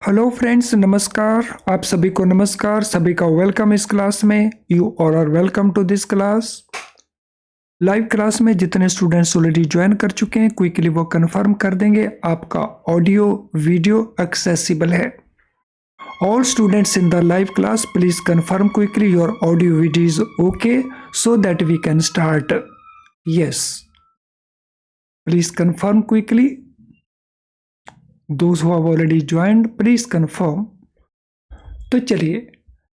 Hello friends, नमस्कार। आप सभी को नमस्कार, सभी का वेलकम इस क्लास में। You all are welcome to this class. Live class में जितने स्टूडेंट्स ऑलरेडी ज्वाइन कर चुके हैं, क्विकली वो कंफर्म कर देंगे आपका ऑडियो वीडियो एक्सेसिबल है। All students in the live class please confirm quickly your audio video is okay so that we can start. Yes, please confirm quickly. Those who have already joined, please confirm। तो चलिए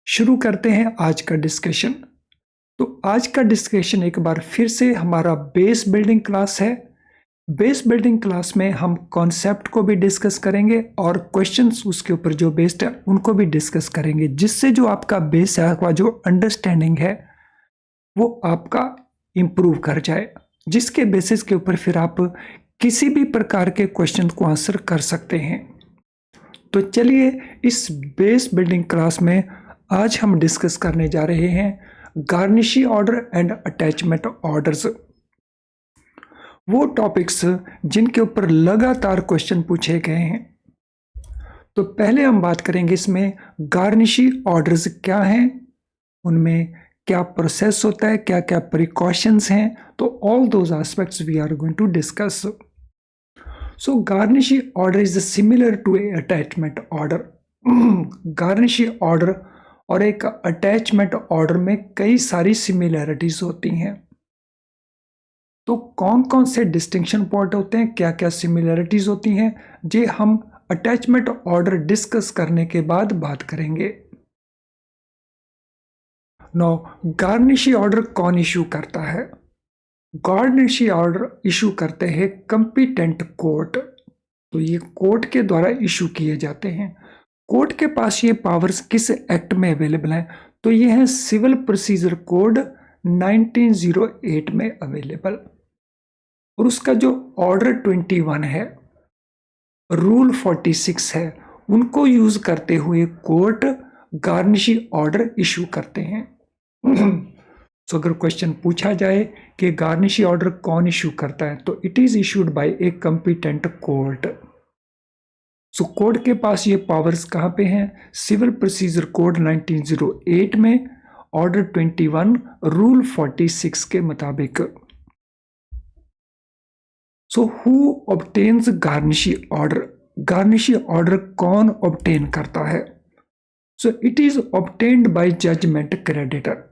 शुरू करते हैं आज का discussion. तो आज का डिस्कशन एक बार फिर से हमारा बेस बिल्डिंग क्लास है। बेस बिल्डिंग क्लास में हम कॉन्सेप्ट को भी डिस्कस करेंगे और क्वेश्चंस उसके ऊपर जो बेस्ड है उनको भी डिस्कस करेंगे, जिससे जो आपका बेस है, आपका जो अंडरस्टैंडिंग है वो आपका इम्प्रूव कर जाए, जिसके बेसिस के ऊपर फिर आप किसी भी प्रकार के क्वेश्चन को आंसर कर सकते हैं। तो चलिए इस बेस बिल्डिंग क्लास में आज हम डिस्कस करने जा रहे हैं garnishee order and attachment orders, वो टॉपिक्स जिनके ऊपर लगातार क्वेश्चन पूछे गए हैं। तो पहले हम बात करेंगे इसमें गार्निशी ऑर्डर्स क्या हैं, उनमें क्या प्रोसेस होता है, क्या क्या प्रिकॉशंस हैं। तो all those aspects we are going to discuss. So Garnishi order is similar to a attachment order। Garnishee order और एक अटैचमेंट ऑर्डर में कई सारी सिमिलैरिटीज होती हैं। तो कौन कौन से डिस्टिंक्शन पॉइंट होते हैं, क्या क्या सिमिलैरिटीज होती हैं, ये हम अटैचमेंट ऑर्डर डिस्कस करने के बाद बात करेंगे। नो, गार्निशी ऑर्डर कौन इशू करता है? गार्निशी ऑर्डर इशू करते हैं कंपिटेंट कोर्ट। तो ये कोर्ट के द्वारा इशू किए जाते हैं। कोर्ट के पास ये पावर्स किस एक्ट में अवेलेबल हैं? तो ये है सिविल प्रोसीजर कोड 1908 में अवेलेबल। और उसका जो ऑर्डर 21 है, रूल 46 है, उनको यूज करते हुए कोर्ट गार्निशी ऑर्डर इशू करते हैं। तो अगर क्वेश्चन पूछा जाए कि गार्निशी ऑर्डर कौन इशू करता है, तो it is issued by A competent court. So court के पास ये पावर्स कहां पे हैं? सिविल प्रोसीजर कोड 1908 में ऑर्डर 21 रूल 46 के मुताबिक। So who obtains garnishee order? Garnishee order कौन ऑब्टेन करता है? So it is obtained by judgment creditor.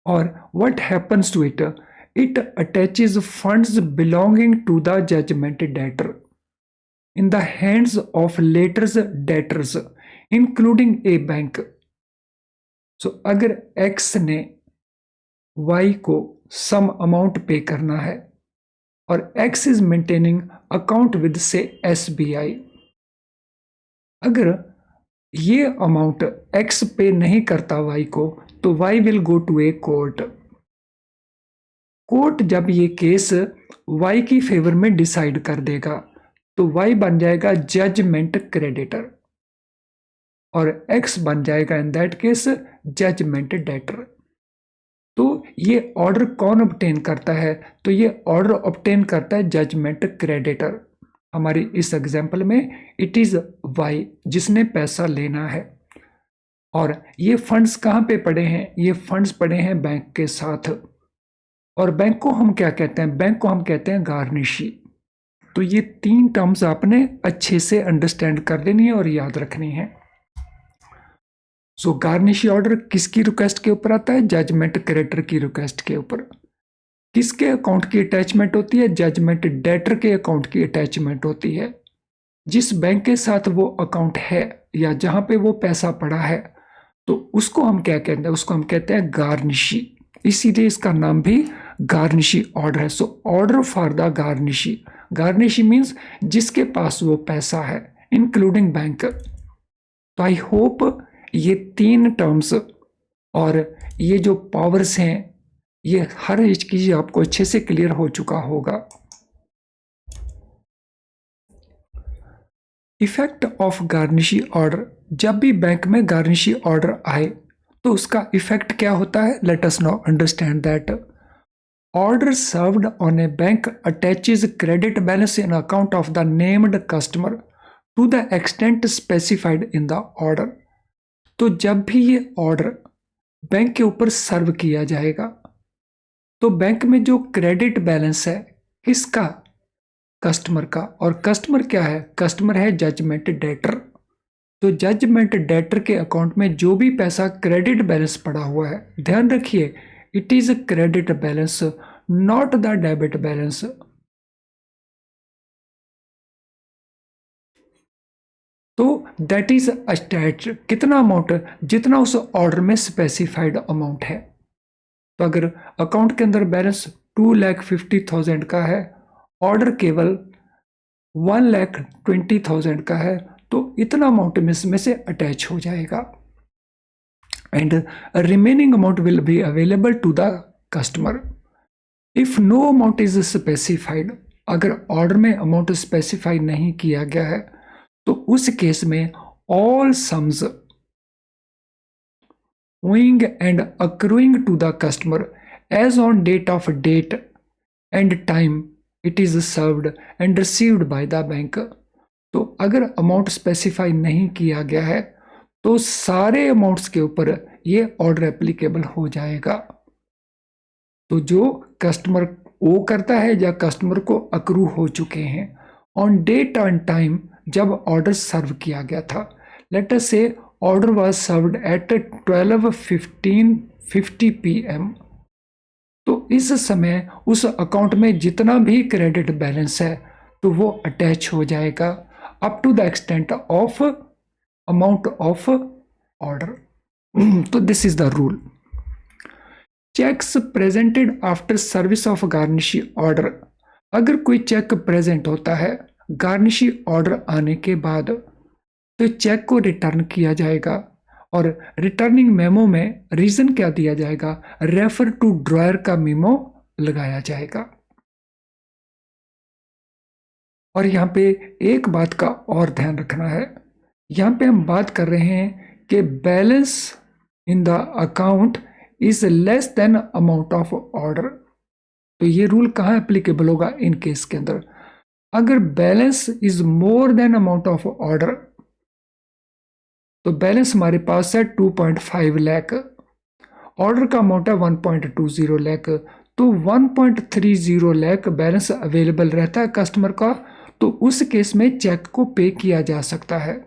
और what happens to it? It attaches funds belonging to the judgment debtor in the hands of later debtors including a bank। So अगर X ने Y को some amount पे करना है और X is maintaining account with say SBI, अगर ये amount X पे नहीं करता Y को, तो Y will go to a court. Court जब ये केस Y की फेवर में डिसाइड कर देगा, तो Y बन जाएगा जजमेंट क्रेडिटर और X बन जाएगा in that case judgment debtor. तो ये ऑर्डर कौन ऑब्टेन करता है? तो ये ऑर्डर ऑब्टेन करता है जजमेंट क्रेडिटर। हमारी इस एग्जाम्पल में इट इज Y जिसने पैसा लेना है, और ये फंड्स कहाँ पे पड़े हैं? ये फंड्स पड़े हैं बैंक के साथ। और बैंक को हम क्या कहते हैं? बैंक को हम कहते हैं गार्निशी। तो ये तीन टर्म्स आपने अच्छे से अंडरस्टैंड कर लेनी है और याद रखनी है। सो गार्निशी ऑर्डर किसकी रिक्वेस्ट के ऊपर आता है? जजमेंट क्रेडिटर की रिक्वेस्ट के ऊपर। किसके अकाउंट की अटैचमेंट होती है? जजमेंट डेटर के अकाउंट की अटैचमेंट होती है। जिस बैंक के साथ वो अकाउंट है या जहां पे वो पैसा पड़ा है, तो उसको हम क्या कहते हैं? उसको हम कहते हैं गार्निशी। इसीलिए इसका नाम भी गार्निशी ऑर्डर है। So order for the garnishee. Garnishee means जिसके पास वो पैसा है, इंक्लूडिंग बैंक। तो आई होप ये तीन टर्म्स और ये जो पावर्स हैं, ये हर एक चीज आपको अच्छे से क्लियर हो चुका होगा। Effect of garnishee order. जब भी बैंक में गार्निशी ऑर्डर आए तो उसका इफेक्ट क्या होता है? Let us now understand that. order served on a bank attaches credit balance in account of the named customer to the extent specified in the order। तो जब भी ये ऑर्डर बैंक के ऊपर सर्व किया जाएगा तो बैंक में जो क्रेडिट बैलेंस है किसका, कस्टमर का। और कस्टमर क्या है, कस्टमर है जजमेंट डेटर। तो जजमेंट डेटर के अकाउंट में जो भी पैसा क्रेडिट बैलेंस पड़ा हुआ है, ध्यान रखिए it is credit balance not the debit balance. तो दैट इज अटैच कितना अमाउंट, जितना उस ऑर्डर में स्पेसिफाइड अमाउंट है। तो अगर अकाउंट के अंदर बैलेंस 2,50,000 का है, ऑर्डर केवल 1,20,000 का है, तो इतना अमाउंट में से अटैच हो जाएगा and remaining amount will be available to the customer. If no amount is specified, अगर ऑर्डर में अमाउंट स्पेसिफाई नहीं किया गया है तो उस केस में all sums owing and accruing to the customer as on date of date and time it is served and received by the bank। तो अगर अमाउंट स्पेसिफाई नहीं किया गया है तो सारे अमाउंट्स के ऊपर ये ऑर्डर एप्लीकेबल हो जाएगा। तो जो कस्टमर ओ करता है या कस्टमर को अक्रू हो चुके हैं ऑन डेट एंड टाइम जब ऑर्डर सर्व किया गया था। लेट अस से order was served at 12:50 PM। तो इस समय उस अकाउंट में जितना भी क्रेडिट बैलेंस है तो वो अटैच हो जाएगा up to the extent of amount of order. तो this is the rule. Checks presented after service of garnishee order, अगर कोई चेक प्रेजेंट होता है गार्निशी ऑर्डर आने के बाद तो चेक को रिटर्न किया जाएगा और रिटर्निंग मेमो में रीजन क्या दिया जाएगा, रेफर टू ड्रॉयर का मेमो लगाया जाएगा। और यहाँ पे एक बात का और ध्यान रखना है, यहाँ पे हम बात कर रहे हैं कि balance in the account is less than amount of order. तो ये रूल कहाँ एप्लीकेबल होगा, इन केस के अंदर अगर balance is more than amount of order, तो बैलेंस हमारे पास है 2.5 लाख, ऑर्डर का अमाउंट है 1.20 लाख, तो 1.30 लाख बैलेंस अवेलेबल रहता है कस्टमर का, तो उस केस में चेक को पे किया जा सकता है।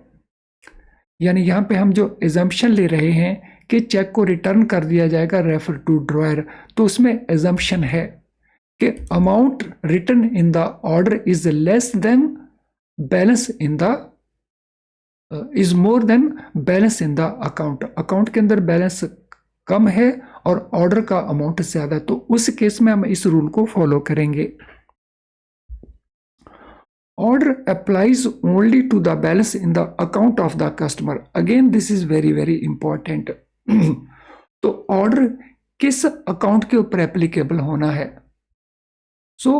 यानी यहाँ पे हम जो एजम्पशन ले रहे हैं कि चेक को रिटर्न कर दिया जाएगा रेफर टू ड्रॉयर, तो उसमें एजम्पशन है कि amount return in the order is less than balance in the is more than balance in the account. Account के अंदर बैलेंस कम है और ऑर्डर का अमाउंट ज्यादा, तो उस केस में हम इस रूल को फॉलो करेंगे। Order applies only to the balance in the account of the customer. Again this is very very important. तो ऑर्डर किस अकाउंट के ऊपर एप्लीकेबल होना है, so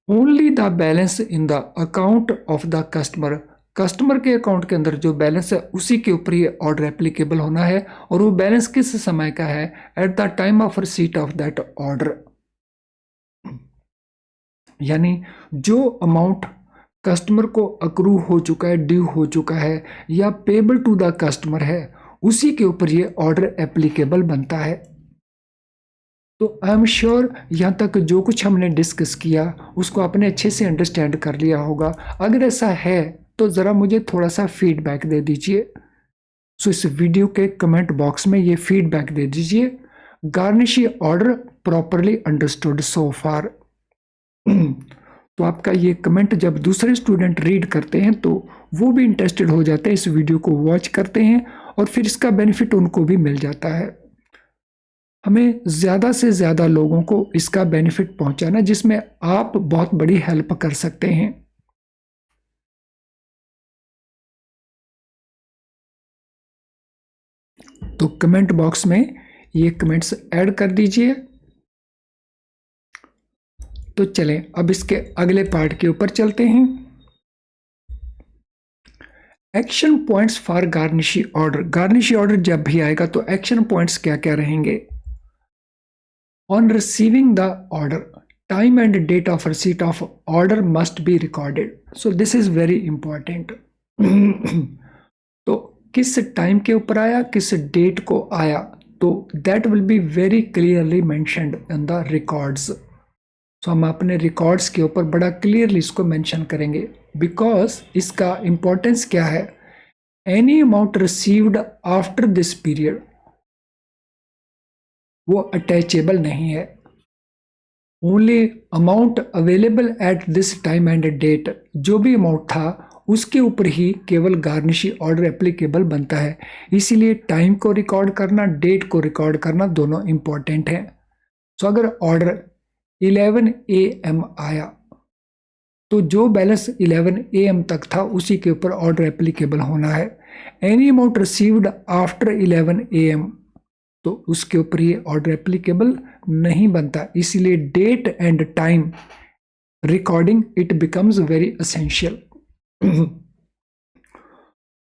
only the balance in the account of the customer. Customer के account के अंदर जो बैलेंस है उसी के ऊपर ये ऑर्डर एप्लीकेबल होना है, और वो बैलेंस किस समय का है, eight the time of receipt of that order. यानी जो अमाउंट कस्टमर को अक्रू हो चुका है, ड्यू हो चुका है या पेबल टू द कस्टमर है, उसी के ऊपर ये ऑर्डर एप्लीकेबल बनता है। तो आई एम श्योर यहाँ तक जो कुछ हमने डिस्कस किया उसको आपने अच्छे से अंडरस्टैंड कर लिया होगा। अगर ऐसा है तो ज़रा मुझे थोड़ा सा फीडबैक दे दीजिए। सो इस वीडियो के कमेंट बॉक्स में ये फीडबैक दे दीजिए, garnishee order properly understood so far. तो आपका ये कमेंट जब दूसरे स्टूडेंट रीड करते हैं तो वो भी इंटरेस्टेड हो जाते हैं, इस वीडियो को वॉच करते हैं और फिर इसका बेनिफिट उनको भी मिल जाता है। हमें ज़्यादा से ज़्यादा लोगों को इसका बेनिफिट पहुंचाना, जिसमें आप बहुत बड़ी हेल्प कर सकते हैं। तो कमेंट बॉक्स में ये कमेंट्स ऐड कर दीजिए। तो चलें अब इसके अगले पार्ट के ऊपर चलते हैं। Action points for garnishee order. Garnishee order जब भी आएगा तो एक्शन पॉइंट्स क्या क्या रहेंगे। On receiving the order, time and date of receipt of order must be recorded. So this is very important. तो किस टाइम के ऊपर आया, किस डेट को आया, तो that will be very clearly mentioned in the records. तो हम अपने रिकॉर्ड्स के ऊपर बड़ा क्लियरली इसको मेंशन करेंगे, बिकॉज इसका इंपॉर्टेंस क्या है. Any amount received after this period वो अटैचेबल नहीं है. Only amount available at this time and date, जो भी अमाउंट था उसके ऊपर ही केवल गार्निशी ऑर्डर एप्लीकेबल बनता है. इसीलिए टाइम को रिकॉर्ड करना, डेट को रिकॉर्ड करना दोनों इंपॉर्टेंट है. सो अगर ऑर्डर 11 AM आया तो जो बैलेंस 11 AM तक था उसी के ऊपर ऑर्डर एप्लीकेबल होना है. Any amount received after 11 AM तो उसके ऊपर ये ऑर्डर एप्लीकेबल नहीं बनता. इसीलिए date and time recording it becomes very essential.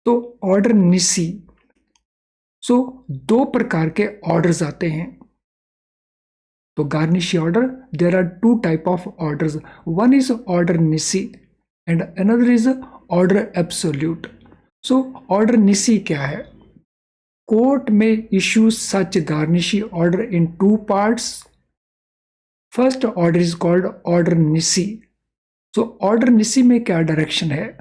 तो ऑर्डर निसी. सो दो प्रकार के ऑर्डर्स आते हैं. तो garnishee order, there are two type of orders. One is order nisi and another is order absolute. So order nisi क्या है? Court में issue such garnishee order in two parts. First order is called order nisi. So order nisi में क्या direction है?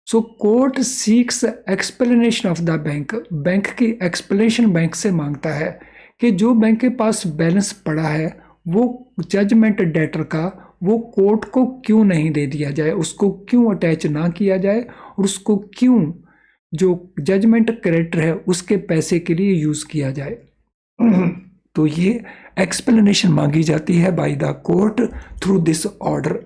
So court seeks explanation of the bank. Bank की explanation bank से मांगता है कि जो बैंक के पास बैलेंस पड़ा है वो जजमेंट डेटर का वो कोर्ट को क्यों नहीं दे दिया जाए, उसको क्यों अटैच ना किया जाए, और उसको क्यों जो जजमेंट क्रेडिटर है उसके पैसे के लिए यूज किया जाए. तो ये एक्सप्लेनेशन मांगी जाती है by the court through this order.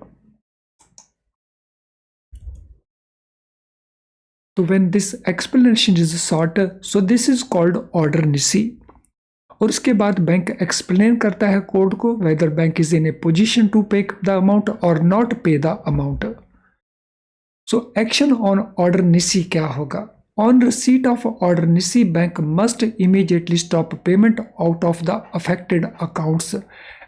तो when this explanation is sought, so this is called order nisi. और उसके बाद बैंक एक्सप्लेन करता है कोर्ट को whether bank is in a position to pay the amount or not pay the amount. So action on order nisi क्या होगा? On receipt of order nisi, bank must immediately stop payment out of the affected accounts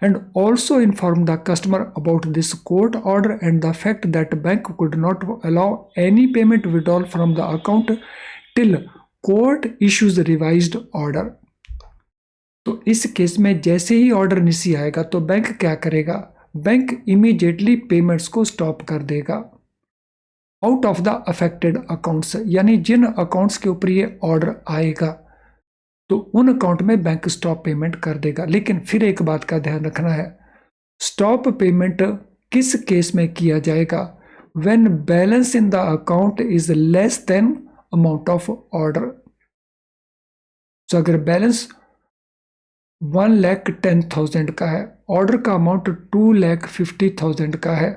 and also inform the customer about this court order and the fact that bank could not allow any payment withdrawal from the account till court issues revised order. तो इस case में जैसे ही order निसी आएगा तो bank क्या करेगा? Bank immediately payments को stop कर देगा out of the affected accounts. यानी जिन अकाउंट्स के ऊपर ये ऑर्डर आएगा तो उन अकाउंट में बैंक स्टॉप पेमेंट कर देगा. लेकिन फिर एक बात का ध्यान रखना है, स्टॉप पेमेंट किस केस में किया जाएगा? When balance in the account is less than amount of order. तो अगर बैलेंस 1,10,000 का है, ऑर्डर का अमाउंट 2,50,000 का है,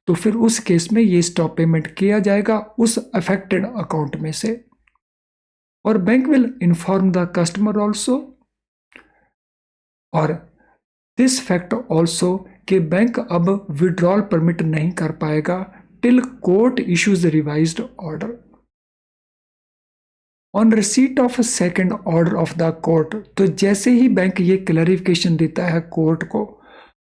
तो फिर उस केस में ये स्टॉप पेमेंट किया जाएगा उस अफेक्टेड अकाउंट में से. और bank will inform the customer also, और दिस फैक्ट ऑल्सो कि बैंक अब विड्रॉल परमिट नहीं कर पाएगा till court issues revised order. On receipt of second order of the court, तो जैसे ही बैंक ये क्लैरिफिकेशन देता है कोर्ट को,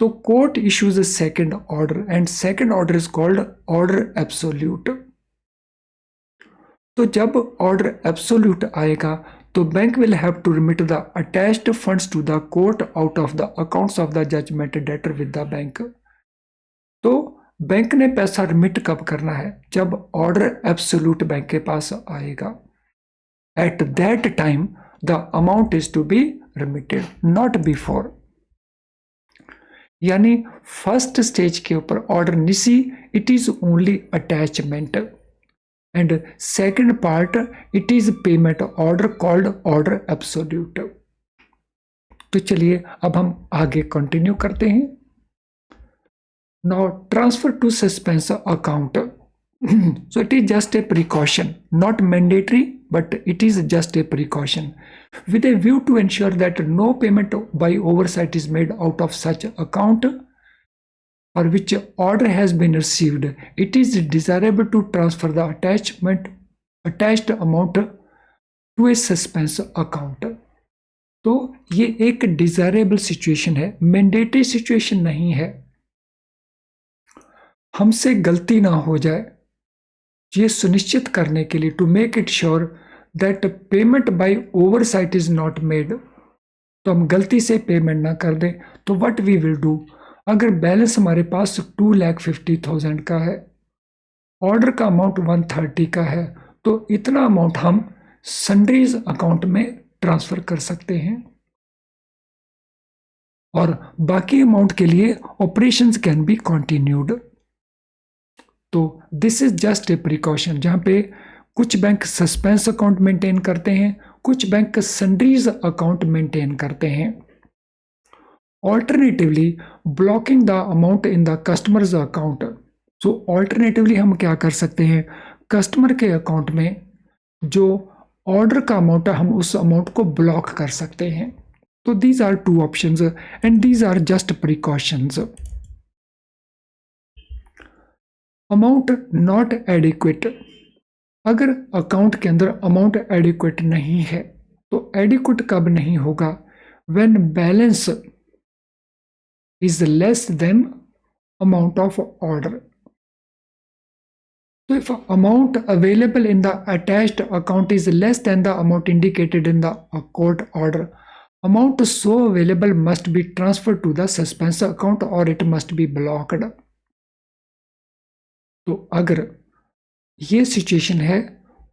तो court issues second order and second order is called order absolute. तो जब ऑर्डर एब्सोल्यूट आएगा तो bank will have to remit the attached funds to the court out of the accounts of the judgment debtor with the bank. तो bank ने पैसा remit कब करना है? जब ऑर्डर एब्सोल्यूट बैंक के पास आएगा. At that time the amount is to be remitted, not before. यानी फर्स्ट स्टेज के ऊपर order nisi it is only attachment and second part it is payment order called order absolute. तो चलिए अब हम आगे कंटिन्यू करते हैं. Now transfer to suspense account. So it is just a precaution, not mandatory, but it is just a precaution with a view to ensure that no payment by oversight is made out of such account for which order has been received. It is desirable to transfer the attached amount to a suspense account. तो ये एक desirable situation है, mandatory situation नहीं है. हमसे गलती ना हो जाए, ये सुनिश्चित करने के लिए, to make it sure that payment by oversight is not made, तो हम गलती से पेमेंट ना कर दें, तो व्हाट वी विल डू, अगर बैलेंस हमारे पास 2,50,000 का है, ऑर्डर का अमाउंट 130 का है, तो इतना अमाउंट हम सन्ड्रीज अकाउंट में ट्रांसफर कर सकते हैं और बाकी अमाउंट के लिए ऑपरेशंस कैन बी कंटिन्यूड। तो this is just a precaution, जहां पे कुछ बैंक सस्पेंस अकाउंट मेंटेन करते हैं, कुछ बैंक सन्ड्रीज अकाउंट मेंटेन करते हैं। Alternatively blocking the amount in the customers account, so alternatively हम क्या कर सकते हैं, कस्टमर के अकाउंट में जो ऑर्डर का अमाउंट है हम उस अमाउंट को ब्लॉक कर सकते हैं। तो these are two options and these are just precautions. Amount not adequate, अगर अकाउंट के अंदर अमाउंट एडिक्वेट नहीं है, तो एडिक्वेट कब नहीं होगा, when balance is less than amount of order. So if amount available in the attached account is less than the amount indicated in the court order, amount so available must be transferred to the suspense account or it must be blocked. तो अगर ये situation है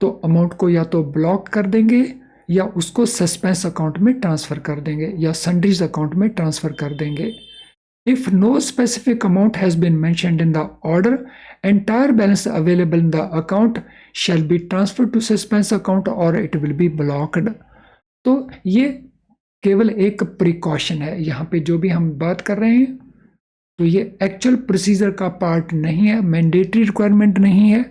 तो amount को या तो block कर देंगे या उसको सस्पेंस अकाउंट में ट्रांसफर कर देंगे या सन्ड्रीज अकाउंट में ट्रांसफर कर देंगे। If no specific amount has been mentioned in the order, entire balance available in the account shall be transferred to suspense account or it will be blocked. तो ये केवल एक प्रिकॉशन है, यहाँ पे जो भी हम बात कर रहे हैं तो ये एक्चुअल प्रोसीजर का पार्ट नहीं है, मैंडेटरी रिक्वायरमेंट नहीं है,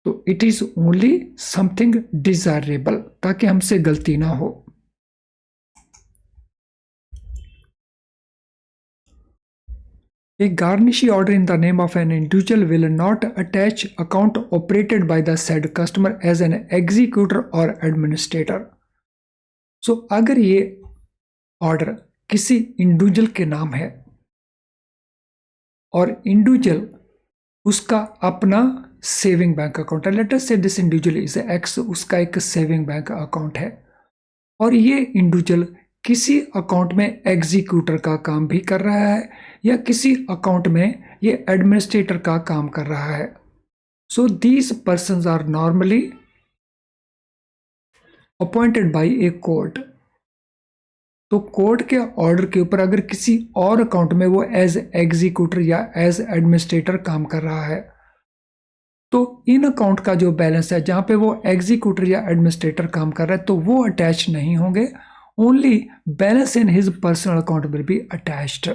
तो it is only something desirable, ताकि हमसे गलती ना हो। A garnishee order in the name of an individual will not attach account operated by the said customer as an executor or administrator. So अगर ये ऑर्डर किसी इंडिविजुअल के नाम है और इंडिविजुअल उसका अपना सेविंग बैंक अकाउंट है, लेट अस से दिस इंडिविजुअल इज एक्स, उसका एक सेविंग बैंक अकाउंट है और ये इंडिविजुअल किसी अकाउंट में एग्जीक्यूटर का काम भी कर रहा है या किसी अकाउंट में ये एडमिनिस्ट्रेटर का काम कर रहा है। So these persons are normally appointed by a court. तो कोर्ट के ऑर्डर के ऊपर अगर किसी और अकाउंट में वो एज एग्जीक्यूटर या एज एडमिनिस्ट्रेटर काम कर रहा है, तो इन अकाउंट का जो बैलेंस है जहां पे वो एग्जीक्यूटर या एडमिनिस्ट्रेटर काम कर रहा है तो वो अटैच नहीं होंगे, only balance in his personal account will be attached.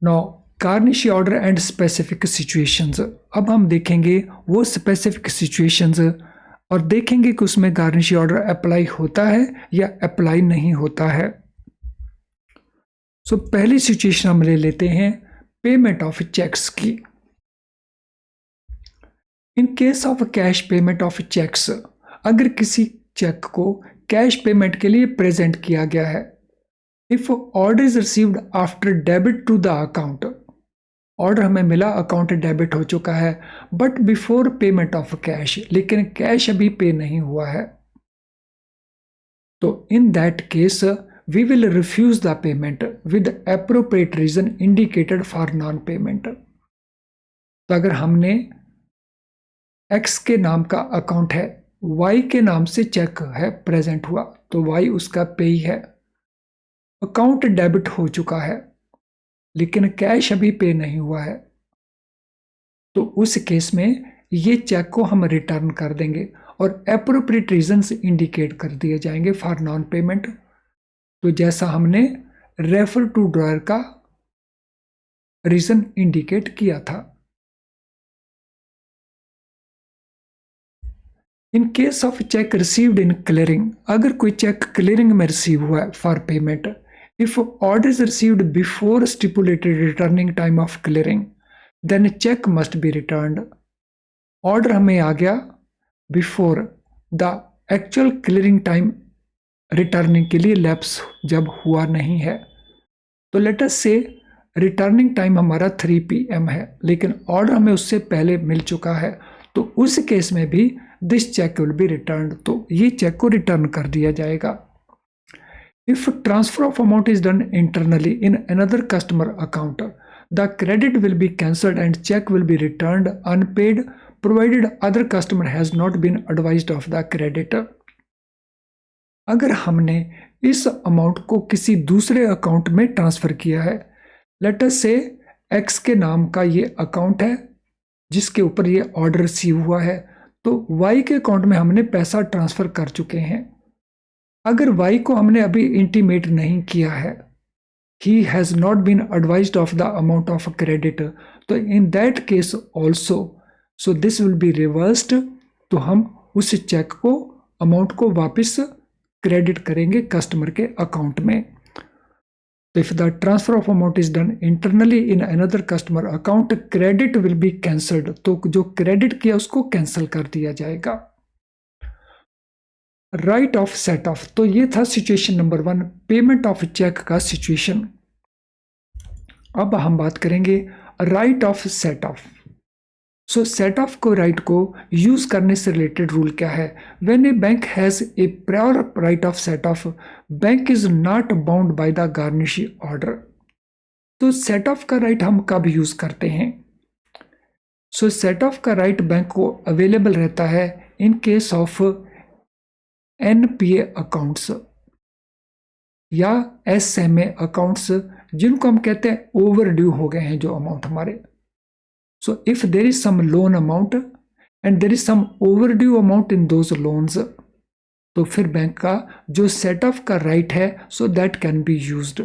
Now, garnish order and specific situations. अब हम देखेंगे वो specific situations और देखेंगे कि उसमें garnish order अप्लाई होता है या अप्लाई नहीं होता है। So, पहली सिचुएशन हम ले लेते हैं पेमेंट ऑफ चेक्स की। In case of cash payment of cheques, अगर किसी चेक को कैश पेमेंट के लिए प्रेजेंट किया गया है, if order is received after debit to the account, order हमें मिला, अकाउंट डेबिट हो चुका है, but before payment of cash, लेकिन कैश अभी पे नहीं हुआ है, तो in that case we will refuse the payment with appropriate reason indicated for non payment. तो अगर हमने एक्स के नाम का अकाउंट है, वाई के नाम से चेक है प्रेजेंट हुआ, तो वाई उसका पे ही है, अकाउंट डेबिट हो चुका है लेकिन कैश अभी पे नहीं हुआ है, तो उस केस में ये चेक को हम रिटर्न कर देंगे और एप्रोप्रिएट रीजंस इंडिकेट कर दिए जाएंगे फॉर नॉन पेमेंट। तो जैसा हमने रेफर टू ड्रॉयर का रीजन इंडिकेट किया था। इन case of check received in clearing, अगर कोई चेक क्लियरिंग में रिसीव हुआ है for payment, if order is received before stipulated returning time of clearing, then check must be returned. Order हमें आ गया before the actual clearing time returning के लिए lapse जब हुआ नहीं है, तो let us say returning time हमारा 3 PM है, लेकिन ऑर्डर हमें उससे पहले मिल चुका है, तो उस केस में भी this cheque will be returned, तो ये चेक को रिटर्न कर दिया जाएगा। If transfer of amount is done internally in another customer account, the credit will be cancelled and cheque will be returned unpaid provided other customer has not been advised of the creditor. अगर हमने इस amount को किसी दूसरे account में transfer किया है, late us से एक्स के नाम का ये अकाउंट है जिसके ऊपर ये ऑर्डर रिसीव हुआ है, तो वाई के अकाउंट में हमने पैसा ट्रांसफर कर चुके हैं। अगर वाई को हमने अभी इंटीमेट नहीं किया है, he has not been advised of the amount of credit, तो in that case also so this will be reversed, तो हम उस चेक को अमाउंट को वापस क्रेडिट करेंगे कस्टमर के अकाउंट में। तो if the transfer of amount is done internally in another customer account, credit will be cancelled, तो जो क्रेडिट किया उसको कैंसिल कर दिया जाएगा। राइट ऑफ सेट ऑफ, तो ये था situation number 1, payment of cheque का सिचुएशन। अब हम बात करेंगे right of set off. So set off को राइट को यूज करने से रिलेटेड रूल क्या है? When a bank has a prior right of set off, bank is not bound by the garnishee order. तो सेट ऑफ का right हम कब यूज करते हैं? सो सेट ऑफ का राइट बैंक को अवेलेबल रहता है इन केस ऑफ एनपीए अकाउंट्स या एसएमए अकाउंट्स, जिनको हम कहते हैं ओवर ड्यू हो गए हैं जो अमाउंट हमारे। So if there is some loan amount and there is some overdue amount in those loans, तो फिर बैंक का जो सेट ऑफ का राइट है so that can be used.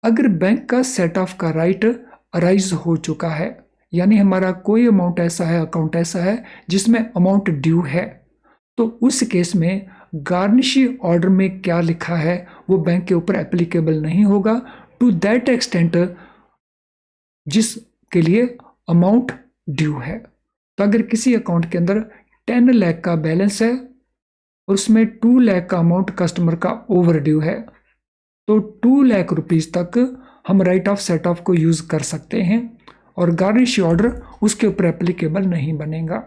अगर बैंक का सेट ऑफ का राइट अराइज हो चुका है, यानी हमारा कोई अमाउंट ऐसा है, अकाउंट ऐसा है जिसमें अमाउंट ड्यू है, तो उस केस में गार्निशी ऑर्डर में क्या लिखा है वो बैंक के ऊपर एप्लीकेबल नहीं होगा टू दैट एक्सटेंट जिसके लिए अमाउंट ड्यू है। तो अगर किसी अकाउंट के अंदर 10 लाख का बैलेंस है और उसमें 2 लाख का अमाउंट कस्टमर का ओवर ड्यू है, तो 2 लाख रुपीज तक हम राइट ऑफ सेट ऑफ को यूज कर सकते हैं और गार्निश ऑर्डर उसके ऊपर एप्लीकेबल नहीं बनेगा।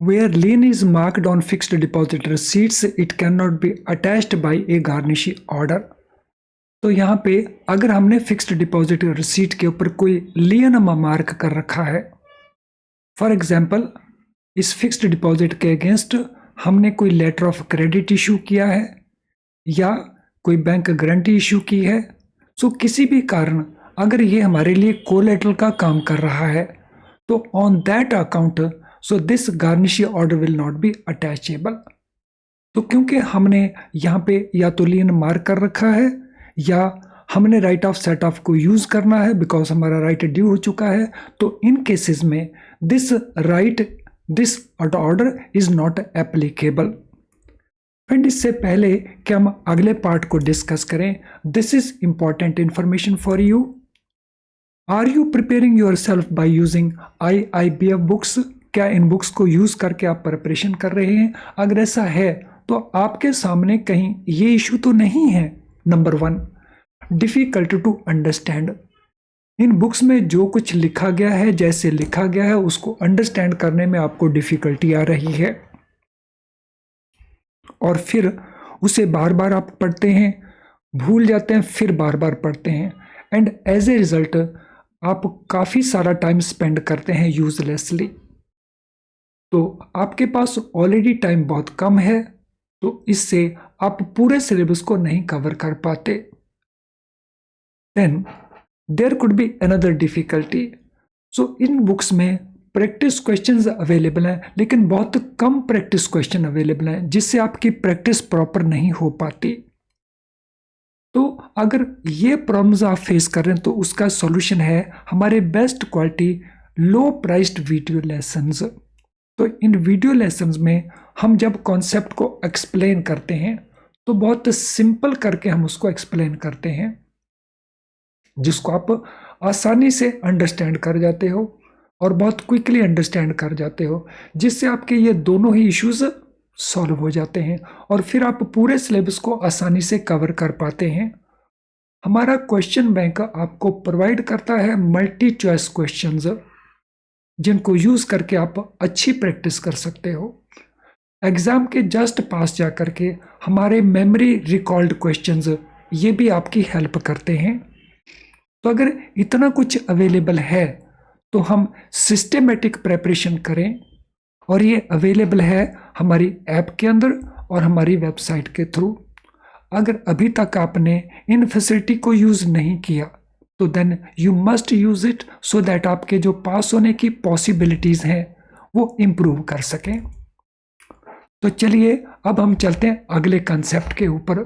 Where lien is marked on fixed deposit receipts, it cannot be attached by a garnish order. तो यहाँ पे अगर हमने फिक्स्ड डिपॉजिट रिसीट के ऊपर कोई लियन मार्क कर रखा है, फॉर एग्जांपल इस फिक्स्ड डिपॉजिट के अगेंस्ट हमने कोई लेटर ऑफ क्रेडिट इशू किया है या कोई बैंक गारंटी इशू की है, सो किसी भी कारण अगर ये हमारे लिए कोलेटरल का काम कर रहा है, तो on that account so this garnish order will not be attachable. तो क्योंकि हमने यहाँ पे या तो लियन मार्क कर रखा है या हमने राइट ऑफ सेट ऑफ को यूज करना है बिकॉज हमारा राइट ड्यू हो चुका है, तो इन केसेस में this order is not applicable. Friend, इससे पहले कि हम अगले पार्ट को डिस्कस करें, this is important information for you. Are you preparing yourself by using IIBF books? क्या इन बुक्स को यूज करके आप प्रिपरेशन कर रहे हैं? अगर ऐसा है तो आपके सामने कहीं ये इशू तो नहीं है। Number 1, difficult to understand. इन बुक्स में जो कुछ लिखा गया है, जैसे लिखा गया है, उसको अंडरस्टैंड करने में आपको डिफिकल्टी आ रही है और फिर उसे बार बार आप पढ़ते हैं, भूल जाते हैं, फिर बार बार पढ़ते हैं एंड एज ए रिजल्ट आप काफ़ी सारा टाइम स्पेंड करते हैं यूजलेसली। तो आपके पास ऑलरेडी टाइम बहुत कम है, तो इससे आप पूरे सिलेबस को नहीं कवर कर पाते। Then there could be another difficulty. So इन बुक्स में प्रैक्टिस क्वेश्चंस अवेलेबल हैं, लेकिन बहुत कम प्रैक्टिस क्वेश्चन अवेलेबल हैं, जिससे आपकी प्रैक्टिस प्रॉपर नहीं हो पाती। तो अगर ये प्रॉब्लम्स आप फेस कर रहे हैं तो उसका सॉल्यूशन है हमारे बेस्ट क्वालिटी लो प्राइस्ड वीडियो लेसन्स। तो इन वीडियो लेसन्स में हम जब कॉन्सेप्ट को एक्सप्लेन करते हैं तो बहुत सिंपल करके हम उसको एक्सप्लेन करते हैं, जिसको आप आसानी से अंडरस्टैंड कर जाते हो और बहुत क्विकली अंडरस्टैंड कर जाते हो, जिससे आपके ये दोनों ही इश्यूज सॉल्व हो जाते हैं और फिर आप पूरे सिलेबस को आसानी से कवर कर पाते हैं। हमारा क्वेश्चन बैंक आपको प्रोवाइड करता है मल्टी चॉइस क्वेश्चंस, जिनको यूज करके आप अच्छी प्रैक्टिस कर सकते हो। एग्जाम के जस्ट पास जा करके हमारे मेमोरी रिकॉल्ड क्वेश्चंस ये भी आपकी हेल्प करते हैं। तो अगर इतना कुछ अवेलेबल है तो हम सिस्टेमेटिक प्रेपरेशन करें, और ये अवेलेबल है हमारी ऐप के अंदर और हमारी वेबसाइट के थ्रू। अगर अभी तक आपने इन फैसिलिटी को यूज नहीं किया तो then you must use it, so that आपके जो पास होने की पॉसिबिलिटीज हैं वो इम्प्रूव कर सकें। तो चलिए अब हम चलते हैं अगले कंसेप्ट के ऊपर।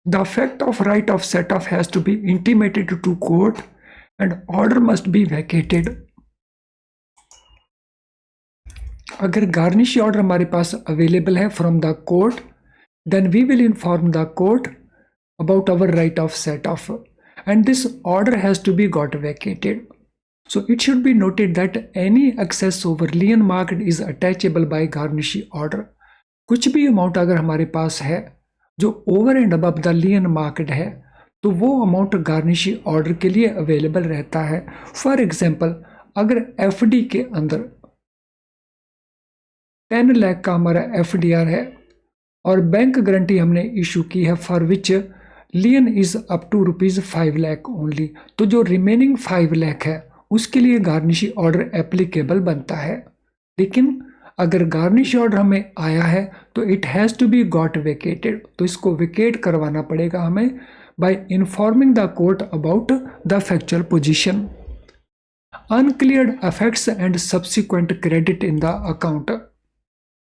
The fact of right of set off has to be intimated to court and order must be vacated. अगर गार्निश ऑर्डर हमारे पास अवेलेबल है from the court, then we will inform the court about our right of set off, and this order has to be got vacated. So it should be noted that any excess over lien marked is attachable by garnishee order. कुछ भी amount अगर हमारे पास है जो over and above the lien market है तो वो अमाउंट गार्निशी ऑर्डर के लिए अवेलेबल रहता है। फॉर एग्जाम्पल, अगर एफडी के अंदर 10 लाख का हमारा एफडीआर है और बैंक गारंटी हमने इशू की है for which lien is up to ₹5 lakh only, तो जो रिमेनिंग 5 लाख है उसके लिए गार्निशी ऑर्डर एप्लीकेबल बनता है। लेकिन अगर गार्निश ऑर्डर हमें आया है तो it has to be got vacated, तो इसको वेकेट करवाना पड़ेगा हमें by informing the court about the factual position. Unclear affects and subsequent credit in the account.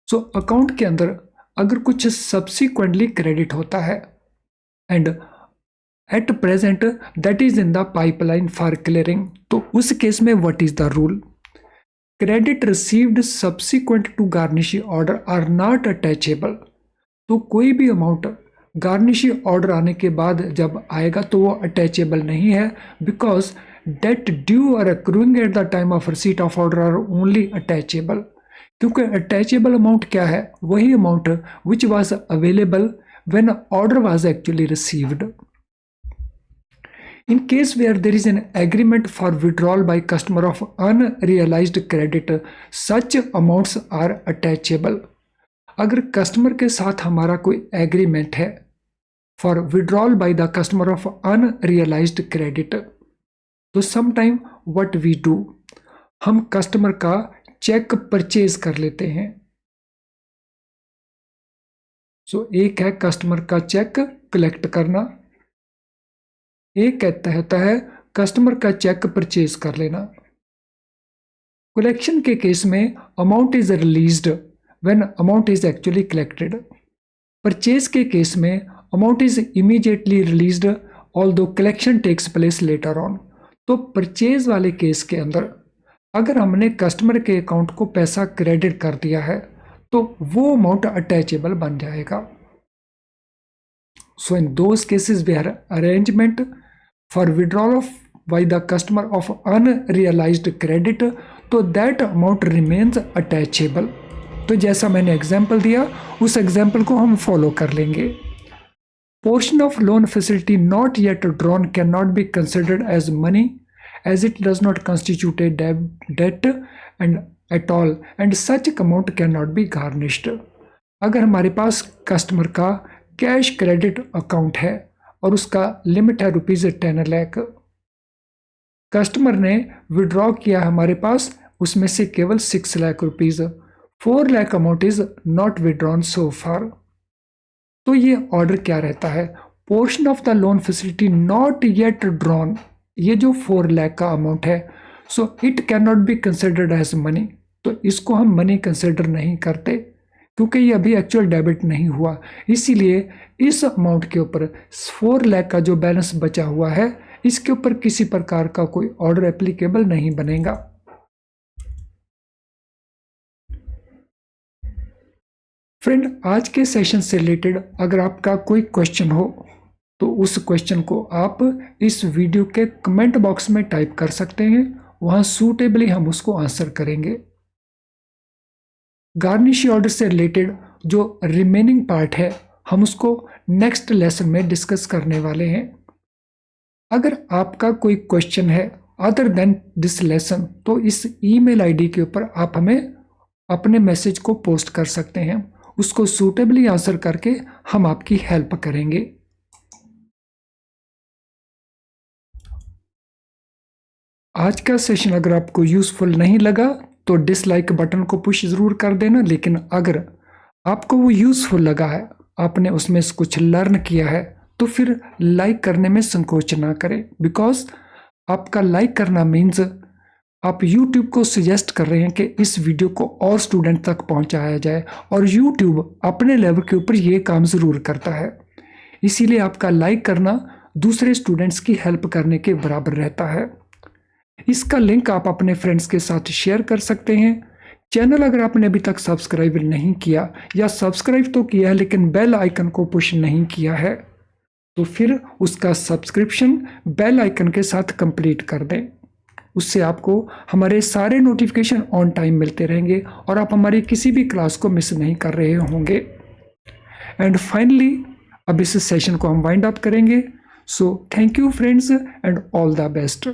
So account के अंदर अगर कुछ सब्सिक्वेंटली क्रेडिट होता है and at present that is in the pipeline for clearing, तो उस केस में what is the rule? Credit received subsequent to garnishee order are not attachable. तो कोई भी अमाउंट गार्निशी ऑर्डर आने के बाद जब आएगा तो वो अटैचेबल नहीं है, बिकॉज डेट ड्यू और accruing at the time of receipt of order are only attachable. क्योंकि अटैचेबल अमाउंट क्या है? वही amount which was available when order was actually received. In case where there is an agreement for withdrawal by customer of unrealised credit, such amounts are attachable. अगर customer के साथ हमारा कोई agreement है for withdrawal by the customer of unrealised credit, तो sometime what we do, हम customer का check purchase कर लेते हैं। सो एक है कस्टमर का चेक कलेक्ट करना, एक कहता होता है कस्टमर का चेक परचेज कर लेना। कलेक्शन के केस में amount is released when amount is actually collected. Purchase के केस में amount is immediately released although collection takes place later on. तो परचेज वाले केस के अंदर अगर हमने कस्टमर के अकाउंट को पैसा क्रेडिट कर दिया है तो वो अमाउंट अटैचेबल बन जाएगा। So in those cases where arrangement for withdrawal of by the customer of unrealised credit, तो दैट अमाउंट रिमेन्स अटैचेबल। तो जैसा मैंने एग्जाम्पल दिया उस एग्जाम्पल को हम फॉलो कर लेंगे। Portion of loan facility not yet drawn can not be considered as money as it does not constitute a debt and at all, and such amount cannot be garnished। अगर हमारे पास customer का cash credit account है और उसका limit है ₹10 lakh, customer ने withdraw किया हमारे पास उसमें से केवल 6 lakh rupees, 4 lakh amount is not withdrawn so far. तो ये ऑर्डर क्या रहता है? Portion of the loan facility not yet drawn, ये जो 4 लाख का अमाउंट है, so it can not be considered as money. तो इसको हम मनी कंसिडर नहीं करते क्योंकि ये अभी एक्चुअल डेबिट नहीं हुआ। इसीलिए इस अमाउंट के ऊपर 4 लाख का जो बैलेंस बचा हुआ है इसके ऊपर किसी प्रकार का कोई ऑर्डर एप्लीकेबल नहीं बनेगा। फ्रेंड, आज के सेशन से रिलेटेड अगर आपका कोई क्वेश्चन हो तो उस क्वेश्चन को आप इस वीडियो के कमेंट बॉक्स में टाइप कर सकते हैं, वहाँ सूटेबली हम उसको आंसर करेंगे। गार्निश ऑर्डर से रिलेटेड जो रिमेनिंग पार्ट है हम उसको नेक्स्ट लेसन में डिस्कस करने वाले हैं। अगर आपका कोई क्वेश्चन है अदर देन दिस लेसन तो इस ईमेल आईडी के ऊपर आप हमें अपने मैसेज को पोस्ट कर सकते हैं, उसको सूटेबली आंसर करके हम आपकी हेल्प करेंगे। आज का सेशन अगर आपको यूजफुल नहीं लगा तो डिसलाइक बटन को पुश ज़रूर कर देना, लेकिन अगर आपको वो यूजफुल लगा है, आपने उसमें से कुछ लर्न किया है, तो फिर लाइक करने में संकोच ना करें, बिकॉज आपका लाइक करना मीन्स आप YouTube को सजेस्ट कर रहे हैं कि इस वीडियो को और स्टूडेंट तक पहुंचाया जाए, और YouTube अपने लेवल के ऊपर ये काम ज़रूर करता है। इसीलिए आपका लाइक करना दूसरे स्टूडेंट्स की हेल्प करने के बराबर रहता है। इसका लिंक आप अपने फ्रेंड्स के साथ शेयर कर सकते हैं। चैनल अगर आपने अभी तक सब्सक्राइब नहीं किया या सब्सक्राइब तो किया है लेकिन बेल आइकन को पुश नहीं किया है तो फिर उसका सब्सक्रिप्शन बेल आइकन के साथ कंप्लीट कर दें। उससे आपको हमारे सारे नोटिफिकेशन ऑन टाइम मिलते रहेंगे और आप हमारी किसी भी क्लास को मिस नहीं कर रहे होंगे। एंड फाइनली अब इस सेशन को हम वाइंड अप करेंगे। So thank you friends and all the best.